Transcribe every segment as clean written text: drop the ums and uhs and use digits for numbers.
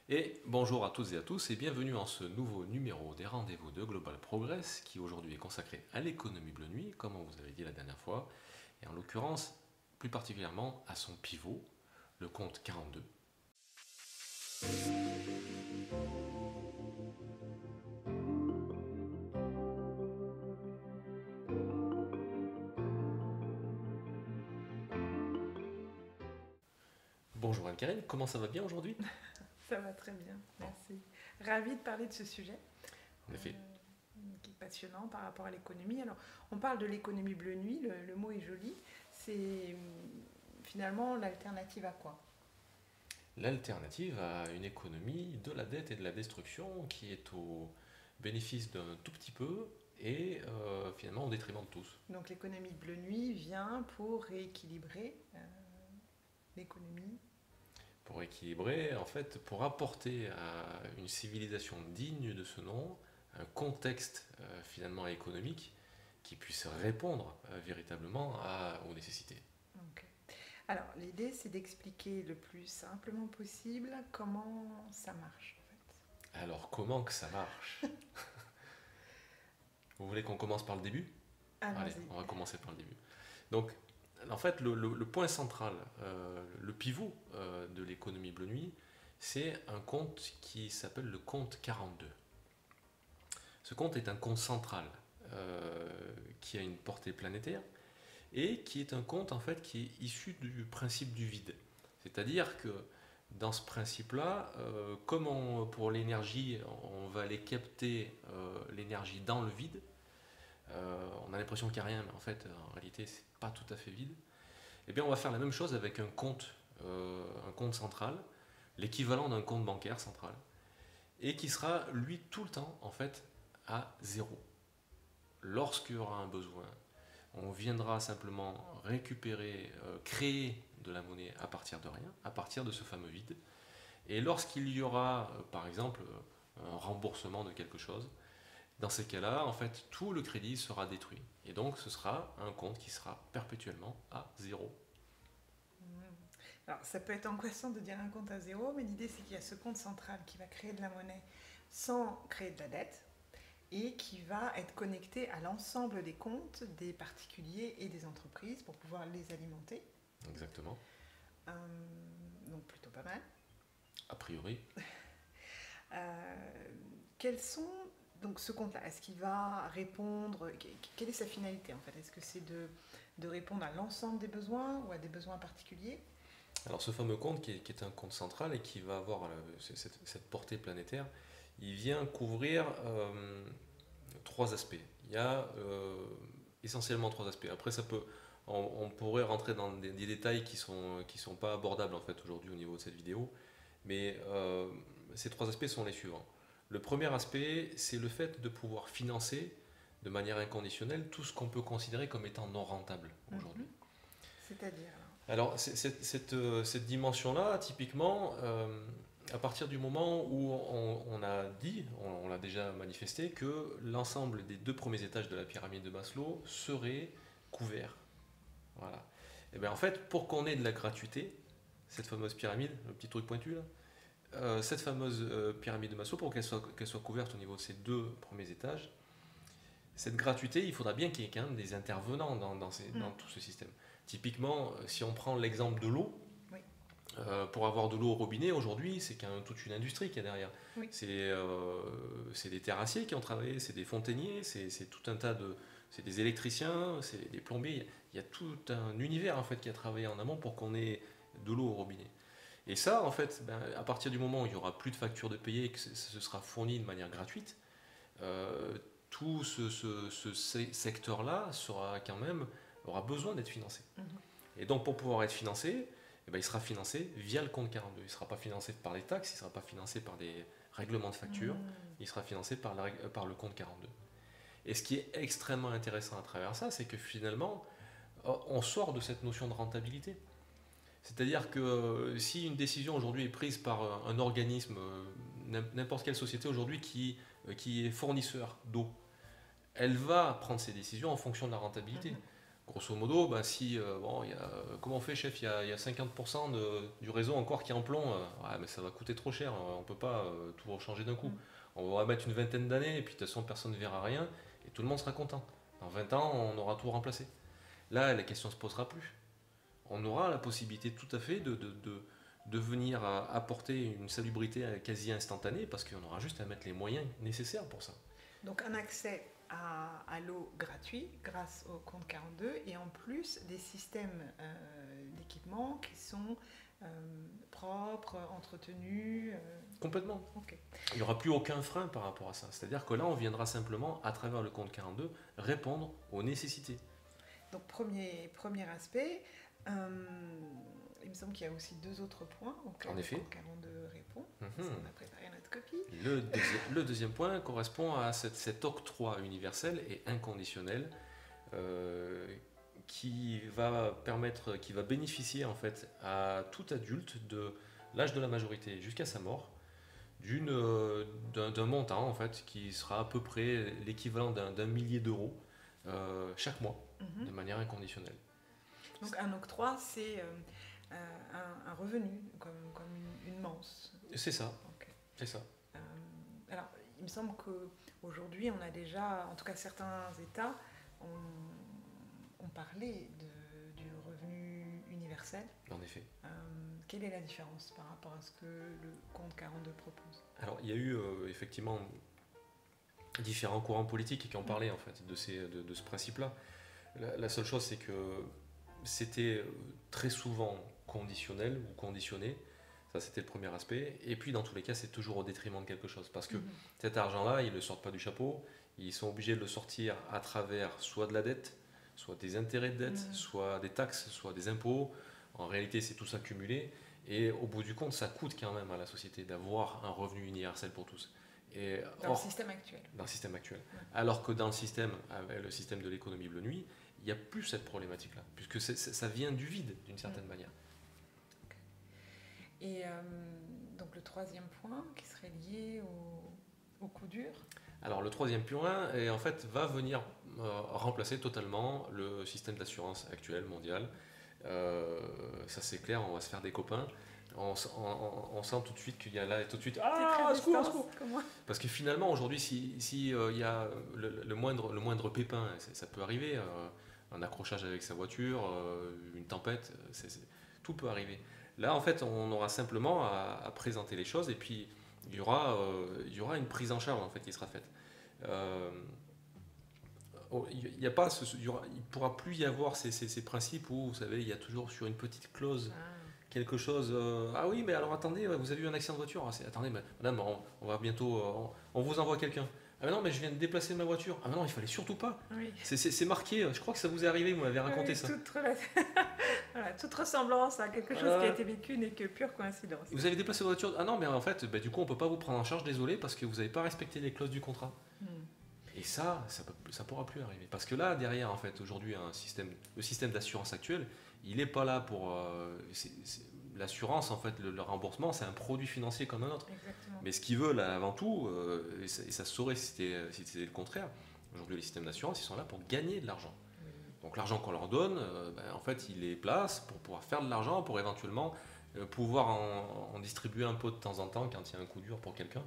Et bonjour à toutes et à tous et bienvenue en ce nouveau numéro des rendez-vous de Global Progress qui aujourd'hui est consacré à l'économie bleu nuit, comme on vous avait dit la dernière fois, et en l'occurrence plus particulièrement à son pivot, le compte 42. Bonjour Anne-Karine, comment ça va bien aujourd'hui? Ça va très bien, merci. Ravie de parler de ce sujet En effet. qui est passionnant par rapport à l'économie. Alors, on parle de l'économie bleu nuit, le mot est joli. C'est finalement l'alternative à quoi? L'alternative à une économie de la dette et de la destruction qui est au bénéfice d'un tout petit peu et finalement au détriment de tous. Donc, l'économie bleu nuit vient pour rééquilibrer l'économie. Pour équilibrer, en fait, pour apporter à une civilisation digne de ce nom un contexte finalement économique qui puisse répondre véritablement aux nécessités. Donc, alors, l'idée, c'est d'expliquer le plus simplement possible comment ça marche, en fait. Alors, comment que ça marche? Vous voulez qu'on commence par le début? Allez, Allons-y. on va commencer par le début. Donc, en fait, le point central, le pivot de l'économie bleu nuit, c'est un compte qui s'appelle le compte 42. Ce compte est un compte central qui a une portée planétaire et qui est un compte en fait qui est issu du principe du vide. C'est-à-dire que dans ce principe-là, comme pour l'énergie, on va aller capter l'énergie dans le vide, on a l'impression qu'il n'y a rien, mais en fait, en réalité, c'est pas tout à fait vide. Eh bien, on va faire la même chose avec un compte central, l'équivalent d'un compte bancaire central, et qui sera, lui, tout le temps, en fait, à zéro. Lorsqu'il y aura un besoin, on viendra simplement récupérer, créer de la monnaie à partir de rien, à partir de ce fameux vide. Et lorsqu'il y aura, par exemple, un remboursement de quelque chose, dans ces cas-là, en fait, tout le crédit sera détruit. Et donc, ce sera un compte qui sera perpétuellement à zéro. Alors, ça peut être angoissant de dire un compte à zéro, mais l'idée, c'est qu'il y a ce compte central qui va créer de la monnaie sans créer de la dette et qui va être connecté à l'ensemble des comptes des particuliers et des entreprises pour pouvoir les alimenter. Exactement. Euh, donc, plutôt pas mal. A priori. Quels sont donc ce compte-là? Est-ce qu'il va répondre? Quelle est sa finalité en fait? Est-ce que c'est de répondre à l'ensemble des besoins ou à des besoins particuliers? Alors, ce fameux compte qui est un compte central et qui va avoir cette portée planétaire, il vient couvrir trois aspects. Il y a essentiellement trois aspects. Après, on pourrait rentrer dans des détails qui sont pas abordables en fait aujourd'hui au niveau de cette vidéo, mais ces trois aspects sont les suivants. Le premier aspect, c'est le fait de pouvoir financer de manière inconditionnelle tout ce qu'on peut considérer comme étant non rentable aujourd'hui. C'est-à-dire Alors, cette dimension-là, typiquement, à partir du moment où on a dit, on l'a déjà manifesté, que l'ensemble des deux premiers étages de la pyramide de Maslow seraient couverts. Voilà. Et bien en fait, pour qu'on ait de la gratuité, cette fameuse pyramide, le petit truc pointu là, cette fameuse pyramide de Maslow, pour qu'elle soit couverte au niveau de ces deux premiers étages, cette gratuité, il faudra bien qu'il y ait quand même des intervenants dans tout ce système. Typiquement, si on prend l'exemple de l'eau, oui. Pour avoir de l'eau au robinet, aujourd'hui, c'est quand même toute une industrie qui est derrière. Oui. C'est des terrassiers qui ont travaillé, c'est des fontainiers, c'est tout un tas de... C'est des électriciens, c'est des plombiers. Il y a tout un univers en fait qui a travaillé en amont pour qu'on ait de l'eau au robinet. Et ça, en fait, ben, à partir du moment où il n'y aura plus de facture de payer et que ce sera fourni de manière gratuite, euh, tout ce secteur-là sera quand même, aura besoin d'être financé. Et donc pour pouvoir être financé, eh ben, il sera financé via le compte 42. Il ne sera pas financé par les taxes, il ne sera pas financé par des règlements de facture, il sera financé par le compte 42. Et ce qui est extrêmement intéressant à travers ça, c'est que finalement, on sort de cette notion de rentabilité. C'est-à-dire que si une décision aujourd'hui est prise par un organisme, n'importe quelle société aujourd'hui qui est fournisseur d'eau, elle va prendre ses décisions en fonction de la rentabilité. Grosso modo, bah, si, bon, comment on fait, chef? Il y a 50% du réseau encore qui est en plomb. Ouais, mais ça va coûter trop cher. On ne peut pas tout changer d'un coup. Mm. On va mettre une vingtaine d'années, et puis de toute façon, personne ne verra rien, et tout le monde sera content. Dans 20 ans, on aura tout remplacé. Là, la question ne se posera plus. On aura la possibilité tout à fait de venir apporter une salubrité quasi instantanée, parce qu'on aura juste à mettre les moyens nécessaires pour ça. Donc un accès à l'eau gratuit grâce au compte 42 et en plus des systèmes d'équipement qui sont propres, entretenus. Complètement. Ok. Il n'y aura plus aucun frein par rapport à ça. C'est-à-dire que là, on viendra simplement, à travers le compte 42, répondre aux nécessités. Donc premier aspect. Il me semble qu'il y a aussi deux autres points auxquels En effet. le compte 42 répond. Parce qu'on a préparé notre copie. Le deuxième point correspond à cet octroi universel et inconditionnel qui va bénéficier en fait à tout adulte de l'âge de la majorité jusqu'à sa mort d'un montant en fait qui sera à peu près l'équivalent d'un millier d'euros chaque mois de manière inconditionnelle. Donc un octroi, c'est un revenu, comme une manche. C'est ça. Okay. C'est ça. Alors, il me semble qu'aujourd'hui, on a déjà, en tout cas certains États, ont parlé du revenu universel. En effet. Quelle est la différence par rapport à ce que le compte 42 propose? Alors, il y a eu effectivement différents courants politiques qui ont parlé en fait de ce principe-là. La seule chose, c'est que c'était très souvent conditionnel ou conditionné. Ça, c'était le premier aspect. Et puis, dans tous les cas, c'est toujours au détriment de quelque chose. Parce que cet argent-là, ils ne le sortent pas du chapeau. Ils sont obligés de le sortir à travers soit de la dette, soit des intérêts de dette, soit des taxes, soit des impôts. En réalité, c'est tout ça cumulé. Et au bout du compte, ça coûte quand même à la société d'avoir un revenu universel pour tous. Dans le système actuel. Dans le système actuel. Alors que dans le système de l'économie bleue nuit, il n'y a plus cette problématique-là, puisque ça vient du vide, d'une certaine manière. Okay. Et donc le troisième point, qui serait lié au coup dur. Alors le troisième point, en fait, va venir remplacer totalement le système d'assurance actuel, mondial. Ça c'est clair, on va se faire des copains. On sent tout de suite qu'il y a là tout de suite secours. Parce que finalement aujourd'hui si y a le moindre pépin, ça peut arriver, un accrochage avec sa voiture, une tempête, tout peut arriver. Là en fait on aura simplement à présenter les choses et puis il y aura une prise en charge en fait qui sera faite. Il ne pourra plus y avoir ces principes où vous savez il y a toujours sur une petite clause quelque chose. Ah oui, mais alors attendez, vous avez eu un accident de voiture. Attendez, madame, on va bientôt. On vous envoie quelqu'un. Ah mais non, mais je viens de déplacer ma voiture. Ah mais non, il fallait surtout pas. Oui. C'est marqué. Je crois que ça vous est arrivé, vous m'avez raconté ça. Toute ressemblance à quelque chose qui a été vécu n'est que pure coïncidence. Vous avez déplacé votre voiture. Ah non, mais en fait, du coup, on peut pas vous prendre en charge, désolé, parce que vous n'avez pas respecté les clauses du contrat. Et ça pourra plus arriver. Parce que là, derrière, en fait, aujourd'hui, le système d'assurance actuel, il n'est pas là pour... l'assurance, en fait, le remboursement, c'est un produit financier comme un autre. Exactement. Mais ce qu'ils veulent, avant tout, et ça se saurait si c'était le contraire, aujourd'hui, les systèmes d'assurance, ils sont là pour gagner de l'argent. Donc l'argent qu'on leur donne, en fait, ils les placent pour pouvoir faire de l'argent, pour éventuellement pouvoir en distribuer un peu de temps en temps quand il y a un coup dur pour quelqu'un,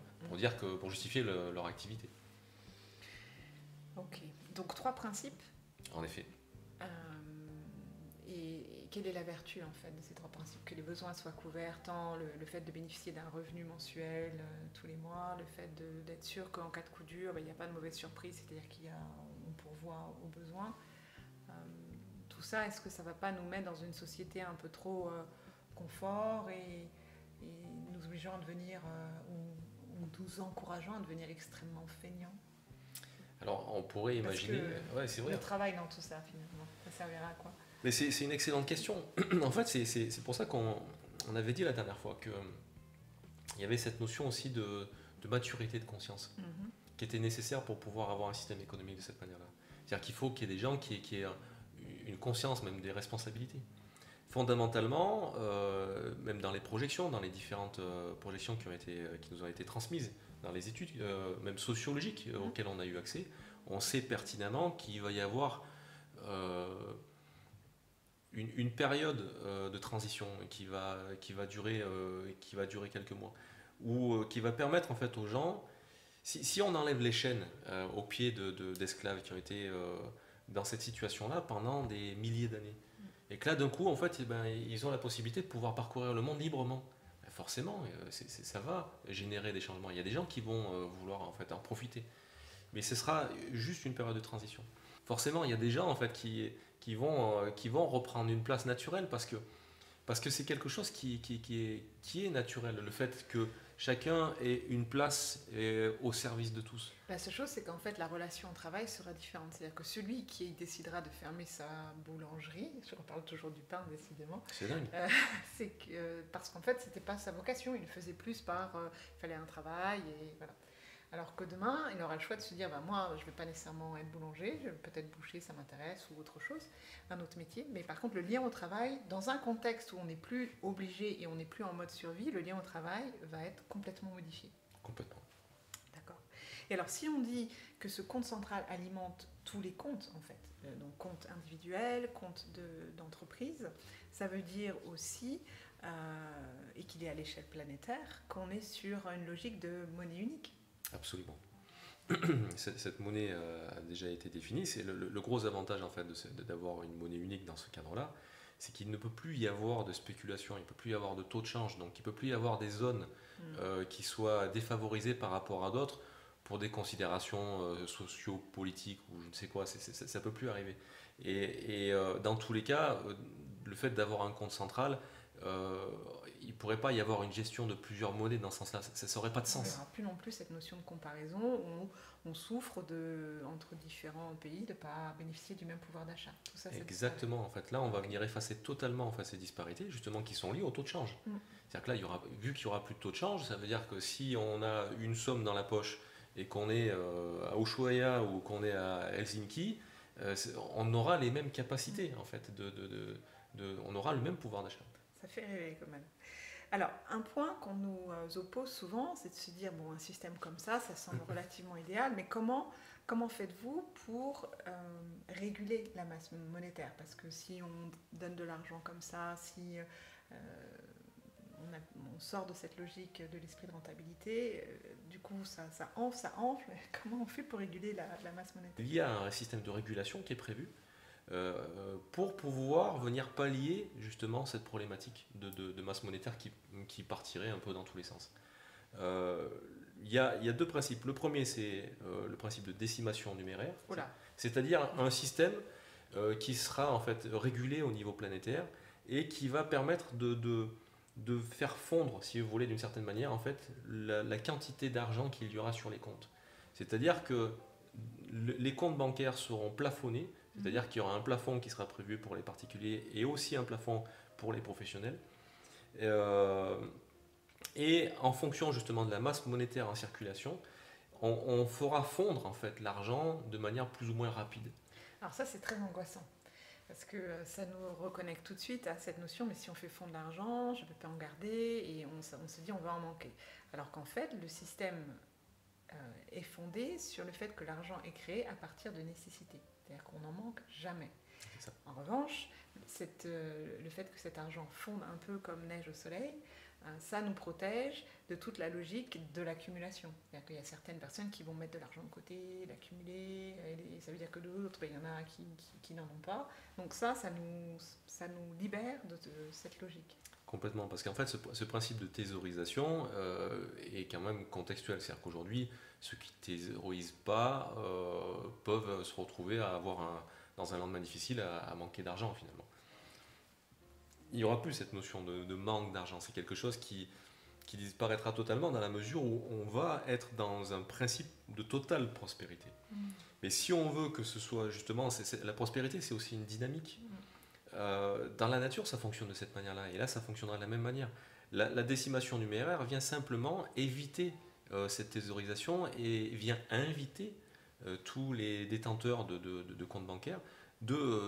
pour justifier leur activité. Ok, donc 3 principes. En effet. Et quelle est la vertu en fait de ces 3 principes? Que les besoins soient couverts, tant le fait de bénéficier d'un revenu mensuel tous les mois, le fait d'être sûr qu'en cas de coup dur, il n'y a pas de mauvaise surprise, c'est-à-dire qu'on pourvoit aux besoins. Tout ça, est-ce que ça ne va pas nous mettre dans une société un peu trop confort et nous obligeant à devenir, ou nous encourageant à devenir extrêmement feignants? Alors on pourrait imaginer... Ouais, c'est vrai. Le travail dans tout ça finalement, ça servira à quoi? Mais c'est une excellente question. En fait, c'est pour ça qu'on avait dit la dernière fois qu'il y avait cette notion aussi de maturité de conscience qui était nécessaire pour pouvoir avoir un système économique de cette manière-là. C'est-à-dire qu'il faut qu'il y ait des gens qui aient une conscience, même des responsabilités. Fondamentalement, même dans les projections, dans les différentes projections qui nous ont été transmises, dans les études, même sociologiques auxquelles on a eu accès, on sait pertinemment qu'il va y avoir une période de transition qui va durer quelques mois, ou qui va permettre en fait aux gens, si on enlève les chaînes aux pieds d'esclaves qui ont été dans cette situation-là pendant des milliers d'années, et que là d'un coup en fait eh ben, ils ont la possibilité de pouvoir parcourir le monde librement, ben, forcément ça va générer des changements. Il y a des gens qui vont vouloir en fait en profiter, mais ce sera juste une période de transition. Forcément, il y a des gens en fait qui vont reprendre une place naturelle parce que c'est quelque chose qui est naturel, le fait que chacun ait une place au service de tous. La seule chose, c'est qu'en fait, la relation au travail sera différente. C'est-à-dire que celui qui décidera de fermer sa boulangerie, je reparle toujours du pain, décidément, C'est dingue. c'est que, parce qu'en fait, c'était pas sa vocation. Il le faisait plus par, il fallait un travail, et voilà. Alors que demain, il aura le choix de se dire, bah, moi, je ne vais pas nécessairement être boulanger, peut-être boucher, ça m'intéresse, ou autre chose, un autre métier. Mais par contre, le lien au travail, dans un contexte où on n'est plus obligé et on n'est plus en mode survie, le lien au travail va être complètement modifié. Complètement. D'accord. Et alors, si on dit que ce compte central alimente tous les comptes, en fait, donc compte individuel, compte d'entreprise, ça veut dire aussi, et qu'il est à l'échelle planétaire, qu'on est sur une logique de monnaie unique. Absolument. Cette monnaie a déjà été définie. C'est le gros avantage en fait d'avoir une monnaie unique dans ce cadre-là, c'est qu'il ne peut plus y avoir de spéculation, il ne peut plus y avoir de taux de change, donc il ne peut plus y avoir des zones qui soient défavorisées par rapport à d'autres pour des considérations socio-politiques ou je ne sais quoi, ça ne peut plus arriver. Et dans tous les cas, le fait d'avoir un compte central, il ne pourrait pas y avoir une gestion de plusieurs monnaies dans ce sens-là, ça n'aurait pas de sens. Il n'y aura plus non plus cette notion de comparaison où on souffre entre différents pays de ne pas bénéficier du même pouvoir d'achat. Tout ça, exactement, en fait, là on va venir effacer totalement en fait, ces disparités justement qui sont liées au taux de change. C'est-à-dire que là, vu qu'il n'y aura plus de taux de change, ça veut dire que si on a une somme dans la poche et qu'on est à Ushuaia ou qu'on est à Helsinki, on aura les mêmes capacités en fait, on aura le même pouvoir d'achat. Ça fait rêver quand même. Alors, un point qu'on nous oppose souvent, c'est de se dire, bon, un système comme ça semble relativement idéal, mais comment faites-vous pour réguler la masse monétaire? Parce que si on donne de l'argent comme ça, si on sort de cette logique de l'esprit de rentabilité, du coup, ça enfle. Comment on fait pour réguler la masse monétaire? Il y a un système de régulation qui est prévu pour pouvoir venir pallier justement cette problématique de masse monétaire qui partirait un peu dans tous les sens. Il y a deux principes. Le premier, c'est le principe de décimation numéraire, c'est-à-dire un système qui sera en fait régulé au niveau planétaire et qui va permettre de faire fondre, si vous voulez, d'une certaine manière, en fait, la quantité d'argent qu'il y aura sur les comptes. C'est-à-dire que les comptes bancaires seront plafonnés, c'est-à-dire qu'il y aura un plafond qui sera prévu pour les particuliers et aussi un plafond pour les professionnels. Et en fonction justement de la masse monétaire en circulation, on fera fondre en fait l'argent de manière plus ou moins rapide. Alors ça, c'est très angoissant. Parce que ça nous reconnecte tout de suite à cette notion, mais si on fait fondre l'argent, je ne peux pas en garder, et on se dit on va en manquer. Alors qu'en fait, le système est fondé sur le fait que l'argent est créé à partir de nécessité. C'est-à-dire qu'on n'en manque jamais. En revanche, le fait que cet argent fonde un peu comme neige au soleil, ça nous protège de toute la logique de l'accumulation. C'est-à-dire qu'il y a certaines personnes qui vont mettre de l'argent de côté, l'accumuler, et ça veut dire que d'autres, il y en a qui n'en ont pas. Donc ça nous libère de cette logique. Complètement, parce qu'en fait, ce principe de thésaurisation est quand même contextuel. C'est-à-dire qu'aujourd'hui, ceux qui ne thésaurisent pas peuvent se retrouver à avoir dans un lendemain difficile à manquer d'argent finalement. Il n'y aura plus cette notion de manque d'argent. C'est quelque chose qui disparaîtra totalement dans la mesure où on va être dans un principe de totale prospérité. Mais si on veut que ce soit justement... la prospérité, c'est aussi une dynamique. Dans la nature, ça fonctionne de cette manière-là. Et là, ça fonctionnera de la même manière. La décimation numéraire vient simplement éviter cette thésaurisation et vient inviter tous les détenteurs de comptes bancaires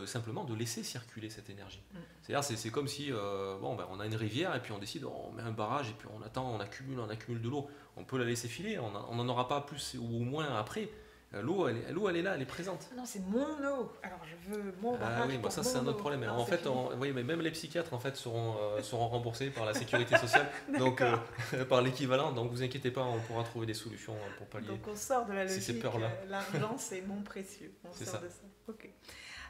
simplement de laisser circuler cette énergie. C'est-à-dire, c'est comme si on a une rivière et puis on décide, on met un barrage et puis on attend, on accumule de l'eau. On peut la laisser filer, on n'en aura pas plus ou moins après, L'eau, elle est là, elle est présente. Non, c'est mon eau. Alors je veux mon barrage. Ah oui, bah pour ça mon c'est un autre eau. problème. Non, En c'est fait, fini. oui, mais même les psychiatres en fait seront remboursés par la sécurité sociale, donc D'accord. par l'équivalent. Donc vous inquiétez pas, on pourra trouver des solutions pour pallier. Donc on sort de la C'est ces logique, peurs-là. l'argent c'est mon précieux. On C'est sort ça. de ça. Ok.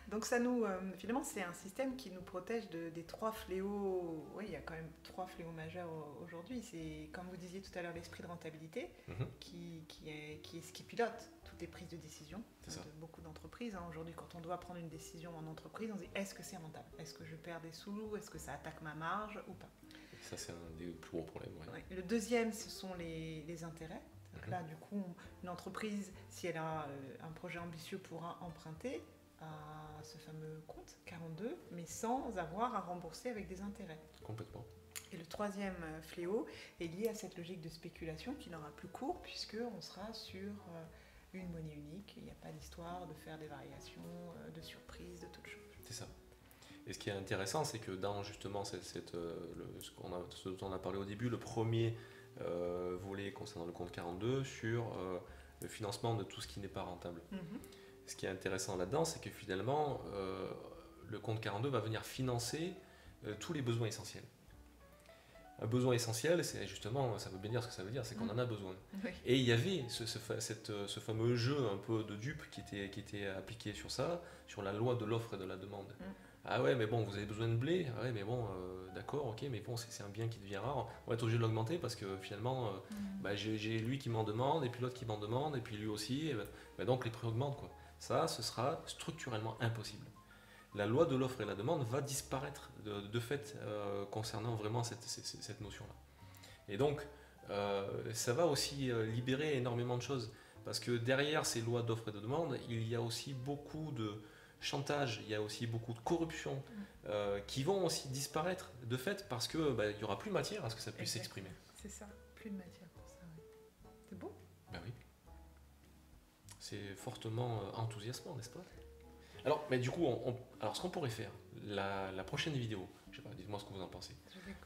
Donc ça nous, finalement, c'est un système qui nous protège des trois fléaux. Oui, il y a quand même trois fléaux majeurs aujourd'hui. C'est, comme vous disiez tout à l'heure, l'esprit de rentabilité Mhm. qui est ce qui pilote toutes les prises de décision C'est ça. de beaucoup d'entreprises. Aujourd'hui, quand on doit prendre une décision en entreprise, on se dit est-ce que c'est rentable? Est-ce que je perds des sous? Est-ce que ça attaque ma marge ou pas? Ça c'est un des plus gros problèmes. Ouais. Ouais. Le deuxième, ce sont les intérêts. Donc Mhm. là, du coup, une entreprise, si elle a un projet ambitieux, pourra emprunter à ce fameux compte 42, mais sans avoir à rembourser avec des intérêts. Complètement. Et le troisième fléau est lié à cette logique de spéculation qui n'aura plus cours, puisqu'on sera sur une monnaie unique. Il n'y a pas d'histoire de faire des variations, de surprises, de toutes choses. C'est ça. Et ce qui est intéressant, c'est que dans justement ce dont on a parlé au début, le premier volet concernant le compte 42 sur le financement de tout ce qui n'est pas rentable. Ce qui est intéressant là-dedans, c'est que finalement, le compte 42 va venir financer tous les besoins essentiels. Un besoin essentiel, c'est justement, ça veut bien dire ce que ça veut dire, c'est qu'on en a besoin. Oui. Et il y avait ce fameux jeu un peu de dupe qui était appliqué sur ça, sur la loi de l'offre et de la demande. Ah ouais, mais bon, vous avez besoin de blé. Ah ouais, mais bon, d'accord, ok, mais bon, c'est un bien qui devient rare. On va être obligé de l'augmenter parce que finalement, bah, j'ai lui qui m'en demande, et puis l'autre qui m'en demande, et puis lui aussi. Et bah, donc les prix augmentent, quoi. Ça, ce sera structurellement impossible. La loi de l'offre et la demande va disparaître de fait concernant vraiment cette notion-là. Et donc, ça va aussi libérer énormément de choses. Parce que derrière ces lois d'offre et de demande, il y a aussi beaucoup de chantage, il y a aussi beaucoup de corruption qui vont aussi disparaître de fait parce qu'il il n'y aura plus matière à ce que ça puisse s'exprimer. C'est ça, plus de matière pour ça. Oui. C'est beau. Ben oui. C'est fortement enthousiasmant, n'est-ce pas? Alors, mais du coup, alors ce qu'on pourrait faire, la prochaine vidéo, je sais pas, dites-moi ce que vous en pensez.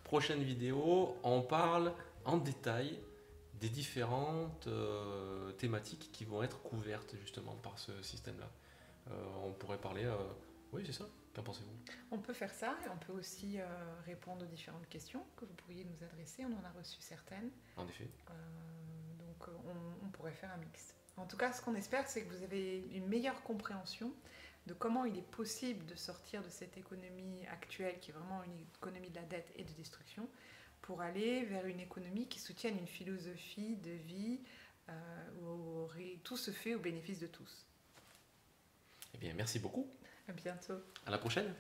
Prochaine vidéo, on parle en détail des différentes thématiques qui vont être couvertes justement par ce système-là. On pourrait parler, oui c'est ça, qu'en pensez-vous? On peut faire ça et on peut aussi répondre aux différentes questions que vous pourriez nous adresser. On en a reçu certaines. En effet. Donc on pourrait faire un mix. En tout cas, ce qu'on espère, c'est que vous avez une meilleure compréhension de comment il est possible de sortir de cette économie actuelle, qui est vraiment une économie de la dette et de destruction, pour aller vers une économie qui soutienne une philosophie de vie où tout se fait au bénéfice de tous. Eh bien, merci beaucoup. À bientôt. À la prochaine.